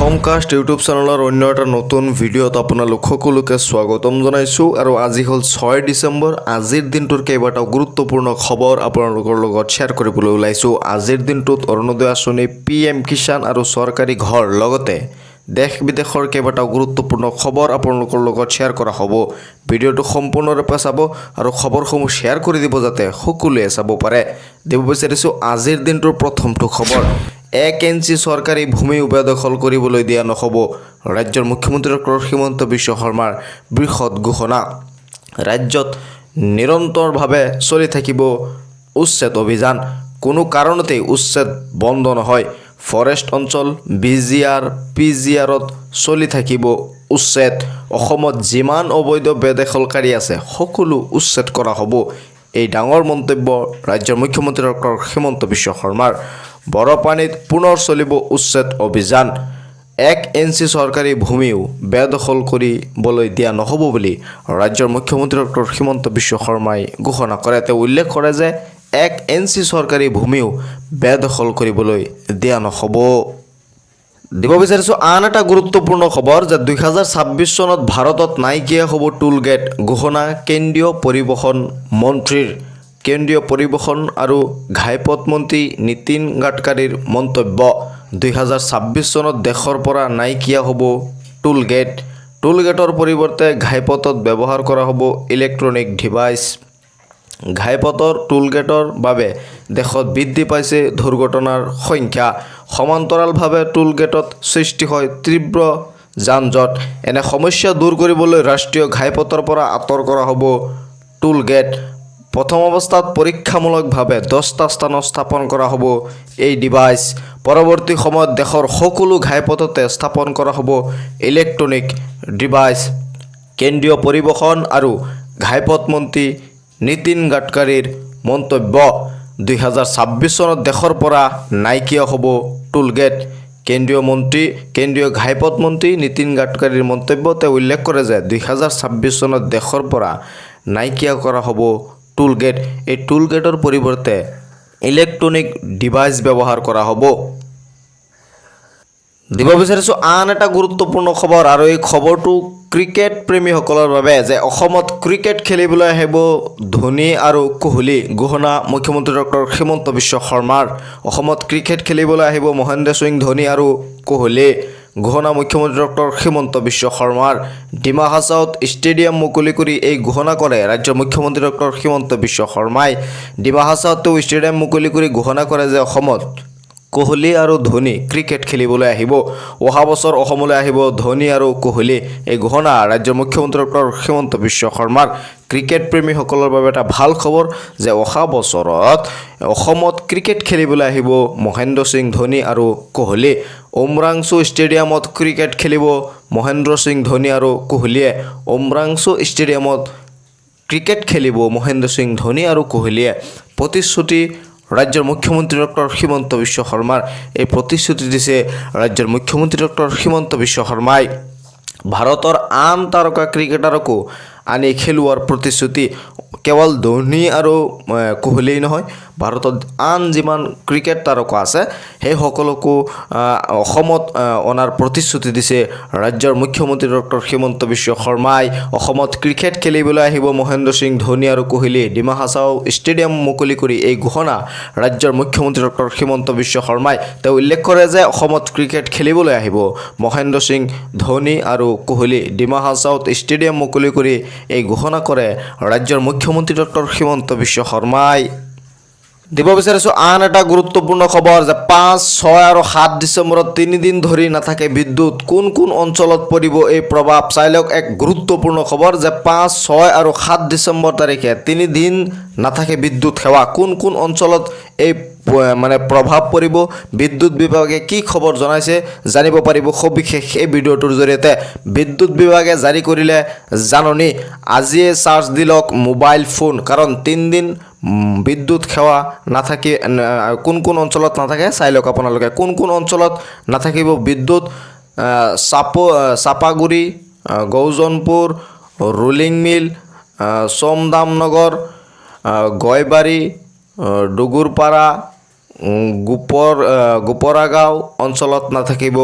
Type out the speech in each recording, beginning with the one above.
হোমকাষ্ট YouTube চেনেলৰ অন্য এটা নতুন ভিডিঅ'ত আপোনালোক সকলোকে স্বাগতম জনাইছোঁ আৰু আজি হ'ল 6 ডিচেম্বৰ। আজিৰ দিনটোৰ কেইবাটাও গুৰুত্বপূৰ্ণ খবৰ আপোনালোকৰ লগত শ্বেয়াৰ কৰিবলৈ ওলাইছোঁ। আজিৰ দিনটোত অৰুণোদয় আঁচনি, PM কিষাণ আৰু চৰকাৰী ঘৰ লগতে দেশ বিদেশৰ কেইবাটাও গুৰুত্বপূৰ্ণ খবৰ আপোনালোকৰ লগত শ্বেয়াৰ কৰা হ'ব। ভিডিঅ'টো সম্পূৰ্ণৰূপে চাব আৰু খবৰসমূহ শ্বেয়াৰ কৰি দিব যাতে সকলোৱে চাব পাৰে। দিব বিচাৰিছোঁ আজিৰ দিনটোৰ প্ৰথমটো খবৰ। 1 ইঞ্চি চৰকাৰী ভূমি উবেদখল কৰিবলৈ দিয়া নহ'ব। ৰাজ্যৰ মুখ্যমন্ত্ৰী ডক্টৰ হিমন্ত বিশ্ব শৰ্মাৰ বৃহৎ ঘোষণা। ৰাজ্যত নিৰন্তৰভাৱে চলি থাকিব উচ্ছেদ অভিযান। কোনো কাৰণতেই উচ্ছেদ বন্ধ নহয়। ফৰেষ্ট অঞ্চল BGR, PGRত চলি থাকিব উচ্ছেদ। অসমত যিমান অবৈধ বেদখলকাৰী আছে সকলো উচ্ছেদ কৰা হ'ব। এই ডাঙৰ মন্তব্য ৰাজ্যৰ মুখ্যমন্ত্ৰী ডক্টৰ হিমন্ত বিশ্ব শৰ্মাৰ। বৰপানীত পুনৰ চলিব উচ্ছেদ অভিযান। 1 ইঞ্চি চৰকাৰী ভূমিও বেদখল কৰিবলৈ দিয়া নহ'ব বুলি ৰাজ্যৰ মুখ্যমন্ত্ৰী ডক্টৰ হিমন্ত বিশ্ব শৰ্মাই ঘোষণা কৰে। তেওঁ উল্লেখ কৰে যে 1 ইঞ্চি চৰকাৰী ভূমিও বেদখল কৰিবলৈ দিয়া নহ'ব। দিব বিচাৰিছোঁ আন এটা গুৰুত্বপূৰ্ণ খবৰ যে 2026 চনত ভাৰতত নাইকিয়া হ'ব টোল গেট। ঘোষণা কেন্দ্ৰীয় পৰিবহণ মন্ত্ৰীৰ। কেন্দ্ৰীয় পৰিবহণ আৰু ঘাইপথ মন্ত্ৰী নীতিন গাডকাৰীৰ মন্তব্য। 2026 চনত দেশৰ পৰা নাইকিয়া হ'ব টোল গেট। টোল গেটৰ পৰিৱৰ্তে ঘাইপথত ব্যৱহাৰ কৰা হ'ব ইলেক্ট্ৰনিক ডিভাইচ। ঘাইপথৰ টোল গেটৰ বাবে দেশত বৃদ্ধি পাইছে দুৰ্ঘটনাৰ সংখ্যা। সমান্তৰালভাৱে টোল গেটত সৃষ্টি হয় তীব্ৰ যান-জঁট। এনে সমস্যা দূৰ কৰিবলৈ ৰাষ্ট্ৰীয় ঘাইপথৰ পৰা আঁতৰ কৰা হ'ব টোল গেট। প্ৰথম অৱস্থাত পৰীক্ষামূলকভাৱে 10টা স্থানত স্থাপন কৰা হ'ব এই ডিভাইচ। পৰৱৰ্তী সময়ত দেশৰ সকলো ঘাইপথতে স্থাপন কৰা হ'ব ইলেক্ট্ৰনিক ডিভাইচ। কেন্দ্ৰীয় পৰিবহণ আৰু ঘাইপথ মন্ত্ৰী নীতিন গাডকাৰীৰ মন্তব্য। 2026 চনত দেশৰ পৰা নাইকিয়া হ'ব টোল গেট। কেন্দ্ৰীয় ঘাইপথ মন্ত্ৰী নীতিন গাডকাৰীৰ মন্তব্য। তেওঁ উল্লেখ কৰে যে 2026 চনত দেশৰ পৰা নাইকিয়া কৰা হ'ব টোল গেট। এই টোল গেটৰ পৰিৱৰ্তে ইলেক্ট্ৰনিক ডিভাইচ ব্যৱহাৰ কৰা হ'ব। দিব বিচাৰিছোঁ আন এটা গুৰুত্বপূৰ্ণ খবৰ আৰু এই খবৰটো ক্ৰিকেট প্ৰেমীসকলৰ বাবে যে অসমত ক্ৰিকেট খেলিবলৈ আহিব ধোনী আৰু কোহলি। ঘোষণা মুখ্যমন্ত্ৰী ডক্টৰ হিমন্ত বিশ্ব শৰ্মাৰ। অসমত ক্ৰিকেট খেলিবলৈ আহিব মহেন্দ্ৰ সিং ধোনী আৰু কোহলি। ঘোষণা মুখ্যমন্ত্ৰী ডক্টৰ হিমন্ত বিশ্ব শৰ্মাৰ। ডিমা হাছাওত ষ্টেডিয়াম মুকলি কৰি এই ঘোষণা কৰে ৰাজ্যৰ মুখ্যমন্ত্ৰী ডক্টৰ হিমন্ত বিশ্ব শৰ্মাই। ডিমা হাছাওত তেওঁ ষ্টেডিয়াম মুকলি কৰি ঘোষণা কৰে যে অসমত কোহলি আৰু ধোনী ক্ৰিকেট খেলিবলৈ আহিব। অহা বছৰ অসমলৈ আহিব ধোনী আৰু কোহলি। এই ঘোষণা ৰাজ্যৰ মুখ্যমন্ত্ৰী ডক্টৰ হিমন্ত বিশ্ব শৰ্মাৰ। ক্ৰিকেট প্ৰেমীসকলৰ বাবে এটা ভাল খবৰ যে অহা বছৰত অসমত ক্ৰিকেট খেলিবলৈ আহিব মহেন্দ্ৰ সিং ধোনী আৰু কোহলি। উমৰাংচু ষ্টেডিয়ামত ক্ৰিকেট খেলিব মহেন্দ্ৰ সিং ধোনী আৰু কোহলিয়ে। উমৰাংচু ষ্টেডিয়ামত ক্ৰিকেট খেলিব মহেন্দ্ৰ সিং ধোনী আৰু কোহলিয়ে। প্ৰতিশ্ৰুতি ৰাজ্যৰ মুখ্যমন্ত্ৰী ডক্টৰ হিমন্ত বিশ্ব শৰ্মাৰ। এই প্ৰতিশ্ৰুতি দিছে ৰাজ্যৰ মুখ্যমন্ত্ৰী ডক্টৰ হিমন্ত বিশ্ব শৰ্মাই। ভাৰতৰ আন তাৰকা ক্ৰিকেটাৰকো আনি খেলুৱাৰ প্ৰতিশ্ৰুতি। কেৱল ধোনী আৰু কোহলিয়েই নহয়, ভাৰতত আন যিমান ক্ৰিকেট তাৰকা আছে সেই সকলোকো অসমত অনাৰ প্ৰতিশ্ৰুতি দিছে ৰাজ্যৰ মুখ্যমন্ত্ৰী ডক্টৰ হিমন্ত বিশ্ব শৰ্মাই। অসমত ক্ৰিকেট খেলিবলৈ আহিব মহেন্দ্ৰ সিং ধোনী আৰু কোহলি। ডিমা হাছাও ষ্টেডিয়াম মুকলি কৰি এই ঘোষণা ৰাজ্যৰ মুখ্যমন্ত্ৰী ডক্টৰ হিমন্ত বিশ্ব শৰ্মাই। তেওঁ উল্লেখ কৰে যে অসমত ক্ৰিকেট খেলিবলৈ আহিব মহেন্দ্ৰ সিং ধোনী আৰু কোহলি। ডিমা হাছাওত ষ্টেডিয়াম মুকলি কৰি এই ঘোষণা কৰে ৰাজ্যৰ মুখ্যমন্ত্ৰী ডক্টৰ হিমন্ত বিশ্ব শৰ্মাই। দিব বিচাৰিছোঁ আন এটা গুৰুত্বপূৰ্ণ খবৰ যে 5, 6 আৰু 7 ডিচেম্বৰত 3 দিন ধৰি নাথাকে বিদ্যুৎ। কোন কোন অঞ্চলত পৰিব এই প্ৰভাৱ চাই লওক। এক গুৰুত্বপূৰ্ণ খবৰ যে 5, 6 আৰু 7 ডিচেম্বৰ তাৰিখে 3 দিন নাথাকে বিদ্যুৎ সেৱা। কোন কোন অঞ্চলত এই প্ৰভাৱ পৰিব, বিদ্যুৎ বিভাগে কি খবৰ জনাইছে জানিব পাৰিব সবিশেষ এই ভিডিঅ'টোৰ জৰিয়তে। বিদ্যুৎ বিভাগে জাৰি কৰিলে জাননী। আজিয়ে চাৰ্জ দি লওক মোবাইল ফোন, কাৰণ 3 দিন বিদ্যুৎ সেৱা নাথাকে। কোন কোন অঞ্চলত নাথাকে চাই লওক আপোনালোকে। কোন কোন অঞ্চলত নাথাকিব বিদ্যুৎ। চাপাগুৰি, গৌজনপুৰ, ৰুলিং মিল, সোমদামনগৰ, গয়বাৰী, ডুগুৰপাৰা, গোপৰা গাঁও অঞ্চলত নাথাকিব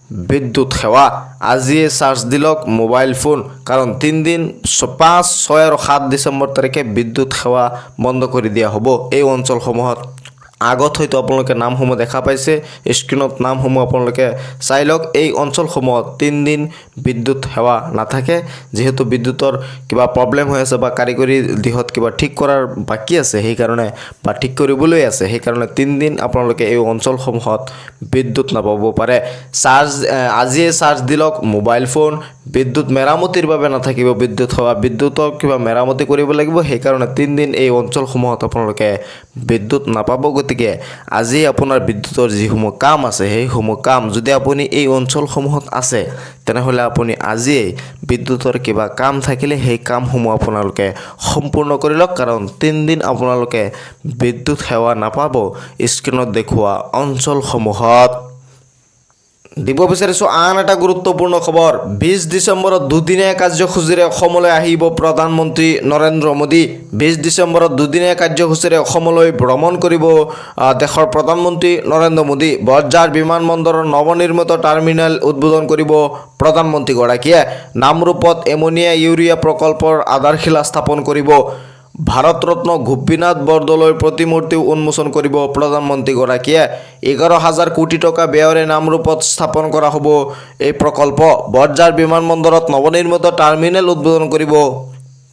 বিদ্যুৎ সেৱা আজিয়ে চাৰ্জ দিলক মোবাইল ফোন কাৰণ 3 দিন 5, 6 আৰু 7 ডিচেম্বৰ তাৰিখে বিদ্যুৎ সেৱা বন্ধ কৰি দিয়া হ'ব এই অঞ্চলসমূহত আগত হয়তো আপোনালোকে নামসমূহ দেখা পাইছে স্ক্ৰিনত নামসমূহ আপোনালোকে চাই লওক এই অঞ্চলসমূহত 3 দিন বিদ্যুৎ সেৱা নাথাকে যেহেতু বিদ্যুতৰ কিবা প্ৰব্লেম হৈ আছে বা কাৰিকৰী দিশত কিবা ঠিক কৰাৰ বাকি আছে সেই কাৰণে বা ঠিক কৰিবলৈ আছে সেই কাৰণে 3 দিন আপোনালোকে এই অঞ্চলসমূহত বিদ্যুৎ নাপাব পাৰে চাৰ্জ আজিয়ে চাৰ্জ দিলক মোবাইল ফোন বিদ্যুৎ মেৰামতিৰ বাবে নাথাকিব বিদ্যুৎ সেৱা বিদ্যুতৰ কিবা মেৰামতি কৰিব লাগিব সেই কাৰণে 3 দিন এই অঞ্চলসমূহত আপোনালোকে বিদ্যুৎ নাপাব গতিকে আজি আপোনাৰ বিদ্যুতৰ যিসমূহ কাম আছে সেইসমূহ কাম যদি আপুনি এই অঞ্চলসমূহত আছে তেনেহলে আপুনি আজি বিদ্যুতৰ কিবা কাম থাকিলে সেই কামসমূহ আপোনালোকে সম্পূৰ্ণ কৰি লওক কাৰণ 3 দিন আপোনালোকে বিদ্যুৎ সেৱা নাপাব স্ক্ৰিনত দেখুওৱা অঞ্চলসমূহত দিব বিচাৰিছো আন এটা গুৰুত্বপূৰ্ণ খবৰ 20 ডিচেম্বৰত দুদিনীয়া কাৰ্যসূচীৰে অসমলৈ আহিব প্ৰধানমন্ত্ৰী নৰেন্দ্ৰ মোদী 20 ডিচেম্বৰত দুদিনীয়া কাৰ্যসূচীৰে অসমলৈ ভ্ৰমণ কৰিব দেশৰ প্ৰধানমন্ত্ৰী নৰেন্দ্ৰ মোদী বৰঝাৰ বিমানবন্দৰৰ নৱনিৰ্মিত টাৰ্মিনেল উদ্বোধন কৰিব প্ৰধানমন্ত্ৰীগৰাকীয়ে নামৰূপত এমনিয়া ইউৰিয়া প্ৰকল্পৰ আধাৰশিলা স্থাপন কৰিব ভাৰতৰত্ন গোপীনাথ বৰদলৈৰ প্ৰতিমূৰ্তি উন্মোচন কৰিব প্ৰধানমন্ত্ৰীগৰাকীয়ে 11,000 কোটি টকা ব্যয়েৰে নামৰূপত স্থাপন কৰা হ'ব এই প্ৰকল্প বৰঝাৰ বিমানবন্দৰত নৱনিৰ্মিত টাৰ্মিনেল উদ্বোধন কৰিব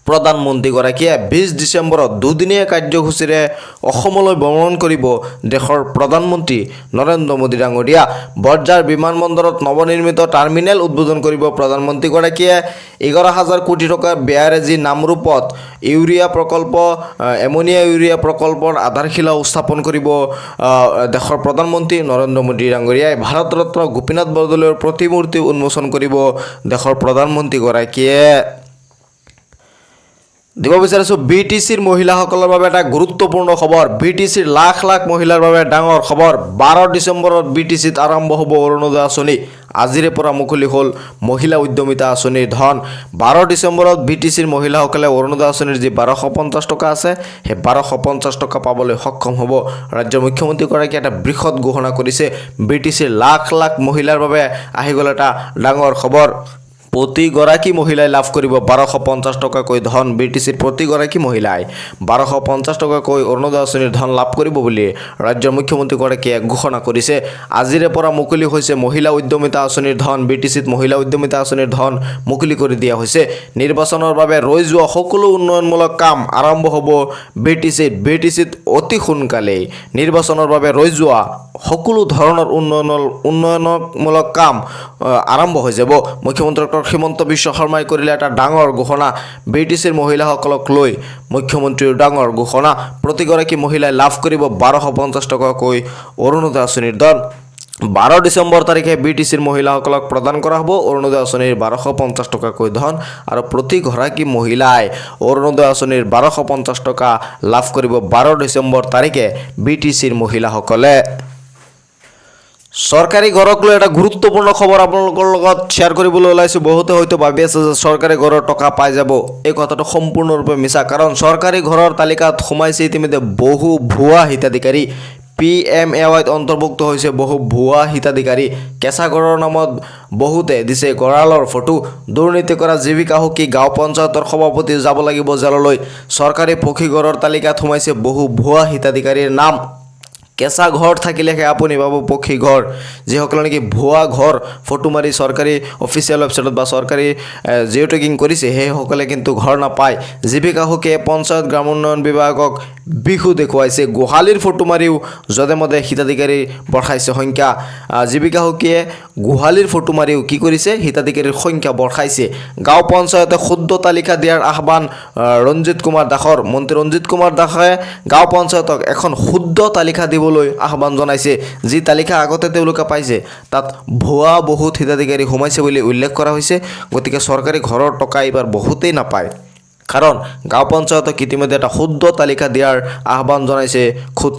প্ৰধানমন্ত্ৰীগৰাকীয়ে 20 ডিচেম্বৰত দুদিনীয়া কাৰ্যসূচীৰে অসমলৈ ভ্ৰমণ কৰিব দেশৰ প্ৰধানমন্ত্ৰী নৰেন্দ্ৰ মোদী ডাঙৰীয়া বৰঝাৰ বিমানবন্দৰত নৱনিৰ্মিত টাৰ্মিনেল উদ্বোধন কৰিব প্ৰধানমন্ত্ৰীগৰাকীয়ে 11,000 কোটি টকা ব্যয়েৰে যি নামৰূপত ইউৰিয়া প্ৰকল্প এমনিয়া ইউৰিয়া প্ৰকল্পৰ আধাৰশিলা স্থাপন কৰিব দেশৰ প্ৰধানমন্ত্ৰী নৰেন্দ্ৰ মোদী ডাঙৰীয়াই ভাৰতৰত্ন গোপীনাথ বৰদলৈৰ প্ৰতিমূৰ্তি উন্মোচন কৰিব দেশৰ প্ৰধানমন্ত্ৰীগৰাকীয়ে দিব বিচাৰিছো বিটিচিৰ মহিলাসকলৰ বাবে এটা গুৰুত্বপূৰ্ণ খবৰ বিটিচিৰ লাখ লাখ মহিলাৰ বাবে ডাঙৰ খবৰ 12 ডিচেম্বৰত বিটিচিত আৰম্ভ হ'ব অৰুণোদয় আঁচনি আজিৰে পৰা মুকলি হ'ল মহিলা উদ্যমিতা আঁচনিৰ ধন 12 ডিচেম্বৰত বিটিচিৰ মহিলাসকলে অৰুণোদয় আঁচনিৰ যি 1250 টকা আছে সেই 1250 টকা পাবলৈ সক্ষম হ'ব ৰাজ্যৰ মুখ্যমন্ত্ৰীগৰাকীয়ে এটা বৃহৎ ঘোষণা কৰিছে বিটিচিৰ লাখ লাখ মহিলাৰ বাবে আহি গ'ল এটা ডাঙৰ খবৰ প্ৰতিগৰাকী মহিলাই লাভ কৰিব 1250 টকাকৈ ধন বিটিচিৰ প্ৰতিগৰাকী মহিলাই 1250 টকাকৈ অৰুণোদয় আঁচনিৰ ধন লাভ কৰিব বুলি ৰাজ্যৰ মুখ্যমন্ত্ৰীগৰাকীয়ে ঘোষণা কৰিছে আজিৰে পৰা মুকলি হৈছে মহিলা উদ্যমিতা আঁচনিৰ ধন বিটিচিত মহিলা উদ্যমিতা আঁচনিৰ ধন মুকলি কৰি দিয়া হৈছে নিৰ্বাচনৰ বাবে ৰৈ যোৱা সকলো উন্নয়নমূলক কাম আৰম্ভ হ'ব বিটিচিত অতি সোনকালেই নিৰ্বাচনৰ বাবে ৰৈ যোৱা সকলো ধৰণৰ উন্নয়নমূলক কাম আৰম্ভ হৈ যাব মুখ্যমন্ত্ৰী ডক্টৰ হিমন্ত বিশ্ব শৰ্মাই কৰিলে এটা ডাঙৰ ঘোষণা বিটিচিৰ মহিলাসকলক লৈ মুখ্যমন্ত্ৰীৰ ডাঙৰ ঘোষণা প্ৰতিগৰাকী মহিলাই লাভ কৰিব 1250 টকাকৈ অৰুণোদয় আঁচনিৰ ধন 12 ডিচেম্বৰ তাৰিখে বিটিচিৰ মহিলাসকলক প্ৰদান কৰা হ'ব অৰুণোদয় আঁচনিৰ 1250 টকাকৈ ধন আৰু প্ৰতিগৰাকী মহিলাই অৰুণোদয় আঁচনিৰ 1250 টকা লাভ কৰিব 12 ডিচেম্বৰ তাৰিখে বিটিচিৰ মহিলাসকলে চৰকাৰী ঘৰক লৈ এটা গুৰুত্বপূৰ্ণ খবৰ আপোনালোকৰ লগত শ্বেয়াৰ কৰিবলৈ ওলাইছোঁ বহুতে হয়তো ভাবি আছে যে চৰকাৰী ঘৰৰ টকা পাই যাব এই কথাটো সম্পূৰ্ণৰূপে মিছা কাৰণ চৰকাৰী ঘৰৰ তালিকাত সোমাইছে ইতিমধ্যে বহু ভুৱা হিতাধিকাৰী PMAYত অন্তৰ্ভুক্ত হৈছে বহু ভুৱা হিতাধিকাৰী কেঁচা ঘৰৰ নামত বহুতে দিছে গঁৰালৰ ফটো দুৰ্নীতি কৰা জীৱিকা সখী গাঁও পঞ্চায়তৰ সভাপতি যাব লাগিব জেললৈ চৰকাৰী পকী ঘৰৰ তালিকাত সোমাইছে বহু ভুৱা হিতাধিকাৰীৰ নাম কেঁচা ঘৰ থাকিলেহে আপুনি পাব পকী ঘৰ যিসকলে নেকি ভুৱা ঘৰ ফটো মাৰি চৰকাৰী অফিচিয়েল ৱেবছাইটত বা চৰকাৰী জিঅ' টেগিং কৰিছে সেইসকলে কিন্তু ঘৰ নাপায় জীৱিকা সখীয়ে পঞ্চায়ত গ্ৰাম উন্নয়ন বিভাগক বিহু দেখুৱাইছে গোহালিৰ ফটো মাৰিও যধে মধে হিতাধিকাৰী বঢ়াইছে সংখ্যা জীৱিকা সখীয়ে গোহালিৰ ফটো মাৰিও কি কৰিছে হিতাধিকাৰীৰ সংখ্যা বঢ়াইছে গাঁও পঞ্চায়তে শুদ্ধ তালিকা দিয়াৰ আহ্বান ৰঞ্জিত কুমাৰ দাসৰ মন্ত্ৰী ৰঞ্জিত কুমাৰ দাসে গাঁও পঞ্চায়তক এখন শুদ্ধ তালিকা দিবলৈ আহ্বান জনাইছে যি তালিকা আগতে তেওঁলোকে পাইছে তাত ভুৱা বহুত হিতাধিকাৰী সোমাইছে বুলি উল্লেখ কৰা হৈছে গতিকে চৰকাৰী ঘৰৰ টকা এইবাৰ বহুতেই নাপায় কাৰণ গাঁও পঞ্চায়তক ইতিমধ্যে এটা শুদ্ধ তালিকা দিয়াৰ আহ্বান জনাইছে খুদ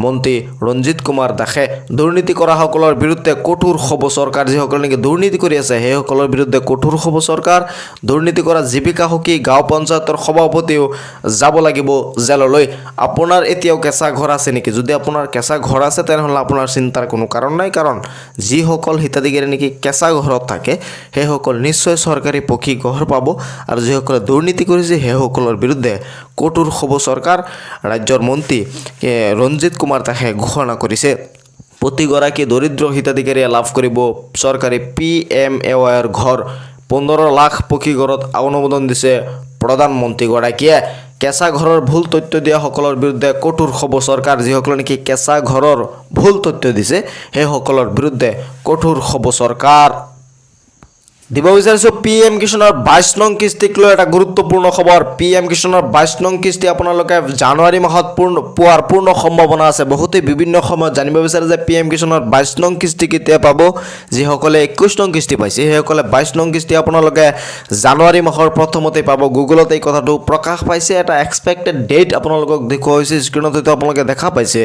মন্ত্ৰী ৰঞ্জিত কুমাৰ দাসে দুৰ্নীতি কৰাসকলৰ বিৰুদ্ধে কঠোৰ হ'ব চৰকাৰ। যিসকলে নেকি দুৰ্নীতি কৰি আছে সেইসকলৰ বিৰুদ্ধে কঠোৰ হ'ব চৰকাৰ। দুৰ্নীতি কৰা জীৱিকা সখী গাঁও পঞ্চায়তৰ সভাপতিও যাব লাগিব জেললৈ। আপোনাৰ এতিয়াও কেঁচা ঘৰ আছে নেকি? যদি আপোনাৰ কেঁচা ঘৰ আছে তেনেহ'লে আপোনাৰ চিন্তাৰ কোনো কাৰণ নাই, কাৰণ যিসকল হিতাধিকাৰী নেকি কেঁচা ঘৰত থাকে সেইসকল নিশ্চয় চৰকাৰী পকী ঘৰ পাব, আৰু যিসকলে দুৰ্নীতি কৰিছে সেইসকলৰ বিৰুদ্ধে কঠোৰ হ'ব চৰকাৰ। ৰাজ্যৰ মন্ত্ৰী ৰঞ্জিত কুমাৰ দাসে ঘোষণা কৰিছে প্ৰতিগৰাকী দৰিদ্ৰ হিতাধিকাৰীয়ে লাভ কৰিব চৰকাৰী PMAYৰ ঘৰ। 15 লাখ পকী ঘৰত অনুমোদন দিছে প্ৰধানমন্ত্ৰীগৰাকীয়ে। কেঁচা ঘৰৰ ভুল তথ্য দিয়াসকলৰ বিৰুদ্ধে কঠোৰ হ'ব চৰকাৰ। যিসকলে নেকি কেঁচা ঘৰৰ ভুল তথ্য দিছে সেইসকলৰ বিৰুদ্ধে কঠোৰ হ'ব চৰকাৰ। দিব বিচাৰিছোঁ PM কিষাণৰ 22 নং কিস্তিক লৈ এটা গুৰুত্বপূৰ্ণ খবৰ। PM কিষাণৰ 22 নং কিস্তি আপোনালোকে জানুৱাৰী মাহত পোৱাৰ পূৰ্ণ সম্ভাৱনা আছে। বহুতে বিভিন্ন সময়ত জানিব বিচাৰে যে PM কিষাণৰ 22 নং কিস্তি কেতিয়া পাব। যিসকলে 21 নং কিস্তি পাইছে সেইসকলে 22 নং কিস্তি আপোনালোকে জানুৱাৰী মাহৰ প্ৰথমতে পাব। গুগলত এই কথাটো প্ৰকাশ পাইছে। এটা এক্সপেক্টেড ডেট আপোনালোকক দেখুওৱা হৈছে, স্ক্ৰীণত হয়তো আপোনালোকে দেখা পাইছে,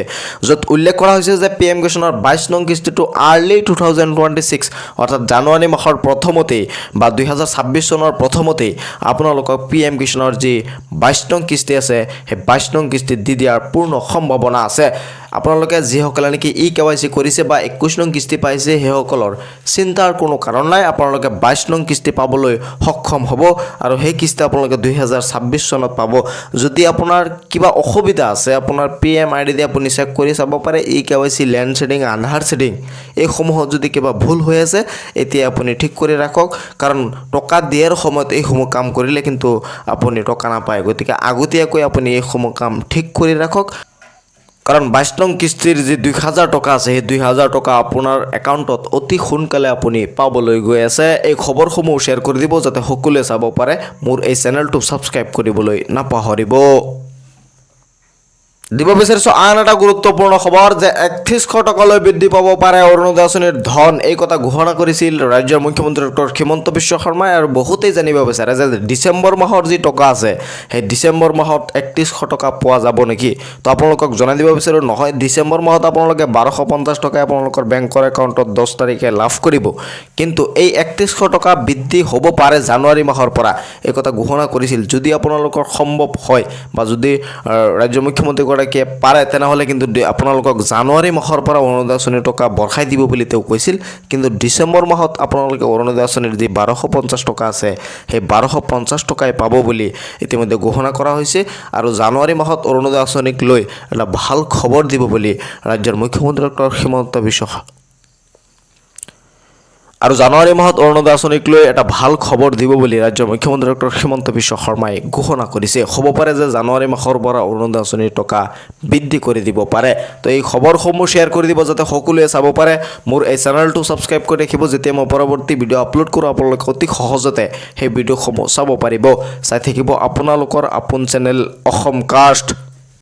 য'ত উল্লেখ কৰা হৈছে যে PM কিষাণৰ 22 নং কিস্তিটো আৰ্লি 2026 অৰ্থাৎ জানুৱাৰী মাহৰ প্ৰথমতে বা 2026 চনৰ প্ৰথমতেই আপোনালোকক PM কিষাণৰ যি 22 নং কিস্তি আছে সেই 22 নং কিস্তি দি দিয়াৰ পূৰ্ণ সম্ভাৱনা আছে। আপোনালোকে যিসকলে নেকি KYC কৰিছে বা 21 নং কিস্তি পাইছে সেইসকলৰ চিন্তাৰ কোনো কাৰণ নাই। আপোনালোকে 22 নং কিস্তি পাবলৈ সক্ষম হ'ব, আৰু সেই কিস্তি আপোনালোকে 2026 চনত পাব। যদি আপোনাৰ কিবা অসুবিধা আছে, আপোনাৰ PMID দি আপুনি চেক কৰি চাব পাৰে। KYC, লেণ্ড ছেডিং, আধাৰ ছেডিং এইসমূহত যদি কিবা ভুল হৈ আছে এতিয়া আপুনি ঠিক কৰি ৰাখক, কাৰণ টকা দিয়াৰ সময়ত এইসমূহ কাম কৰিলে কিন্তু আপুনি টকা নাপায়। গতিকে আগতীয়াকৈ আপুনি এইসমূহ কাম ঠিক কৰি ৰাখক, কাৰণ 22 নং কিস্তিৰ যি 2000 টকা আছে সেই 2000 টকা আপোনাৰ একাউণ্টত অতি সোনকালে আপুনি পাবলৈ গৈ আছে। এই খবৰসমূহ শ্বেয়াৰ কৰি দিব যাতে সকলোৱে চাব পাৰে। মোৰ এই চেনেলটো ছাবস্ক্ৰাইব কৰিবলৈ নাপাহৰিব। দিব বিচাৰিছোঁ আন এটা গুৰুত্বপূৰ্ণ খবৰ যে 3100 টকালৈ বৃদ্ধি পাব পাৰে অৰুণোদয় আঁচনিৰ ধন। এই কথা ঘোষণা কৰিছিল ৰাজ্যৰ মুখ্যমন্ত্ৰী ডক্টৰ হিমন্ত বিশ্ব শৰ্মাই। আৰু বহুতেই জানিব বিচাৰে যে ডিচেম্বৰ মাহৰ যি টকা আছে সেই ডিচেম্বৰ মাহত 3100 টকা পোৱা যাব নেকি? তো আপোনালোকক জনাই দিব বিচাৰোঁ, নহয়, ডিচেম্বৰ মাহত আপোনালোকে 1250 টকাই আপোনালোকৰ বেংকৰ একাউণ্টত 10 তাৰিখে লাভ কৰিব। কিন্তু এই 3100 টকা বৃদ্ধি হ'ব পাৰে জানুৱাৰী মাহৰ পৰা, এই কথা ঘোষণা কৰিছিল। যদি আপোনালোকৰ সম্ভৱ হয় বা যদি ৰাজ্যৰ মুখ্যমন্ত্ৰী পাৰে তেনেহ'লে কিন্তু আপোনালোকক জানুৱাৰী মাহৰ পৰা অৰুণোদয় আঁচনিৰ টকা বঢ়াই দিব বুলি তেওঁ কৈছিল। কিন্তু ডিচেম্বৰ মাহত আপোনালোকে অৰুণোদয় আঁচনিৰ যি 1250 টকা আছে সেই 1250 টকাই পাব বুলি ইতিমধ্যে ঘোষণা কৰা হৈছে। আৰু জানুৱাৰী মাহত অৰুণোদয় আঁচনিক লৈ এটা ভাল খবৰ দিব বুলি ৰাজ্যৰ মুখ্যমন্ত্ৰী ডক্টৰ হিমন্ত বিশ্ব শৰ্মাই ঘোষণা কৰিছে। হ'ব পাৰে যে জানুৱাৰী মাহৰ পৰা অৰুণোদয় আঁচনিৰ টকা বৃদ্ধি কৰি দিব পাৰে। তো এই খবৰসমূহ শ্বেয়াৰ কৰি দিব যাতে সকলোৱে চাব পাৰে। মোৰ এই চেনেলটো ছাবস্ক্ৰাইব কৰি ৰাখিব। যেতিয়া মই পৰৱৰ্তী ভিডিঅ' আপলোড কৰোঁ আপোনালোকে অতি সহজতে সেই ভিডিঅ'সমূহ চাব পাৰিব। চাই থাকিব আপোনালোকৰ আপোন চেনেল অসম কাষ্ট।